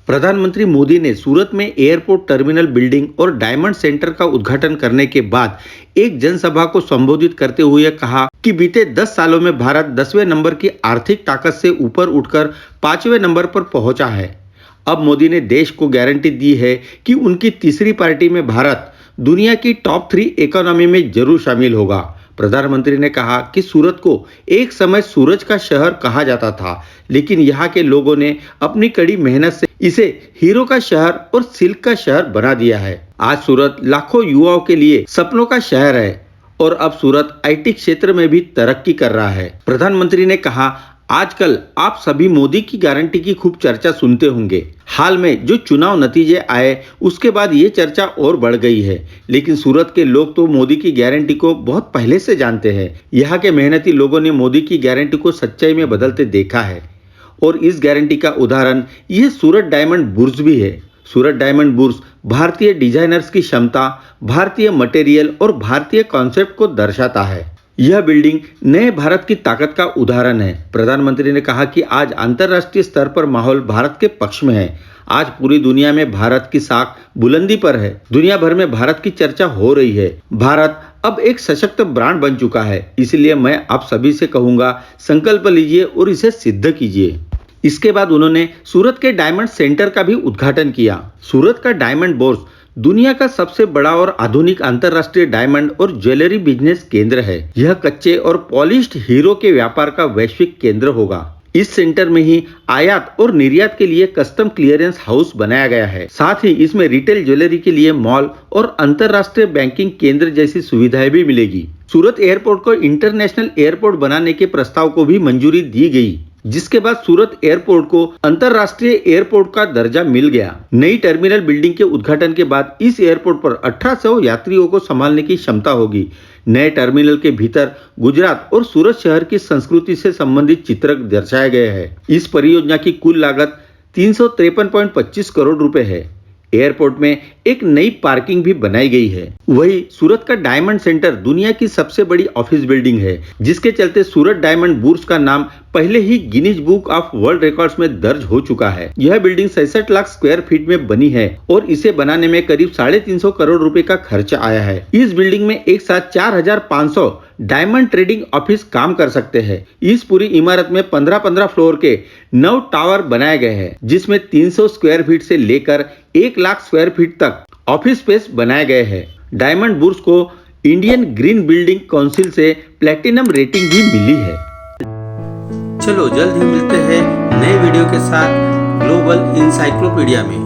प्रधानमंत्री मोदी ने सूरत में एयरपोर्ट टर्मिनल बिल्डिंग और डायमंड सेंटर का उद्घाटन करने के बाद एक जनसभा को संबोधित करते हुए कहा कि बीते 10 सालों में भारत 10वें नंबर की आर्थिक ताकत से ऊपर उठकर 5वें नंबर पर पहुंचा है। अब मोदी ने देश को गारंटी दी है कि उनकी तीसरी पार्टी में भारत दुनिया की टॉप 3 इकोनॉमी में जरूर शामिल होगा। प्रधानमंत्री ने कहा कि सूरत को एक समय सूरज का शहर कहा जाता था, लेकिन यहाँ के लोगों ने अपनी कड़ी मेहनत से इसे हीरो का शहर और सिल्क का शहर बना दिया है। आज सूरत लाखों युवाओं के लिए सपनों का शहर है और अब सूरत आईटी क्षेत्र में भी तरक्की कर रहा है। प्रधानमंत्री ने कहा, आजकल आप सभी मोदी की गारंटी की खूब चर्चा सुनते होंगे। हाल में जो चुनाव नतीजे आए उसके बाद ये चर्चा और बढ़ गई है, लेकिन सूरत के लोग तो मोदी की गारंटी को बहुत पहले से जानते हैं। यहाँ के मेहनती लोगों ने मोदी की गारंटी को सच्चाई में बदलते देखा है और इस गारंटी का उदाहरण यह सूरत डायमंड बुर्ज भी है। सूरत डायमंड बुर्ज भारतीय डिजाइनर्स की क्षमता, भारतीय मटेरियल और भारतीय कॉन्सेप्ट को दर्शाता है। यह बिल्डिंग नए भारत की ताकत का उदाहरण है। प्रधानमंत्री ने कहा कि आज अंतर्राष्ट्रीय स्तर पर माहौल भारत के पक्ष में है। आज पूरी दुनिया में भारत की साख बुलंदी पर है। दुनिया भर में भारत की चर्चा हो रही है। भारत अब एक सशक्त ब्रांड बन चुका है। इसलिए मैं आप सभी से कहूंगा, संकल्प लीजिए और इसे सिद्ध कीजिए। इसके बाद उन्होंने सूरत के डायमंड सेंटर का भी उद्घाटन किया। सूरत का डायमंड बोर्स दुनिया का सबसे बड़ा और आधुनिक अंतर्राष्ट्रीय डायमंड और ज्वेलरी बिजनेस केंद्र है। यह कच्चे और पॉलिश्ड हीरो के व्यापार का वैश्विक केंद्र होगा। इस सेंटर में ही आयात और निर्यात के लिए कस्टम क्लियरेंस हाउस बनाया गया है। साथ ही इसमें रिटेल ज्वेलरी के लिए मॉल और अंतर्राष्ट्रीय बैंकिंग केंद्र जैसी सुविधाएं भी मिलेगी। सूरत एयरपोर्ट को इंटरनेशनल एयरपोर्ट बनाने के प्रस्ताव को भी मंजूरी दी गई, जिसके बाद सूरत एयरपोर्ट को अंतर्राष्ट्रीय एयरपोर्ट का दर्जा मिल गया। नई टर्मिनल बिल्डिंग के उद्घाटन के बाद इस एयरपोर्ट पर 1800 यात्रियों को संभालने की क्षमता होगी। नए टर्मिनल के भीतर गुजरात और सूरत शहर की संस्कृति से संबंधित चित्र दर्शाए गए हैं। इस परियोजना की कुल लागत 353.25 करोड़ रुपए है। एयरपोर्ट में एक नई पार्किंग भी बनाई गई है। वही सूरत का डायमंड सेंटर दुनिया की सबसे बड़ी ऑफिस बिल्डिंग है, जिसके चलते सूरत डायमंड बुर्ज का नाम पहले ही Guinness book of world records में दर्ज हो चुका है। यह बिल्डिंग 66 लाख स्क्वायर फीट में बनी है और इसे बनाने में करीब 350 करोड़ रुपए का खर्च आया है। इस बिल्डिंग में एक साथ 4500 डायमंड ट्रेडिंग ऑफिस काम कर सकते हैं। इस पूरी इमारत में 15-15 फ्लोर के 9 टावर बनाए गए हैं, जिसमें 300 स्क्वायर फीट से लेकर 1 लाख स्क्वायर फीट तक ऑफिस स्पेस बनाए गए हैं। डायमंड बुर्ज को इंडियन ग्रीन बिल्डिंग काउंसिल से प्लैटिनम रेटिंग भी मिली है। चलो जल्द ही मिलते हैं नए वीडियो के साथ ग्लोबल इंसाइक्लोपीडिया में।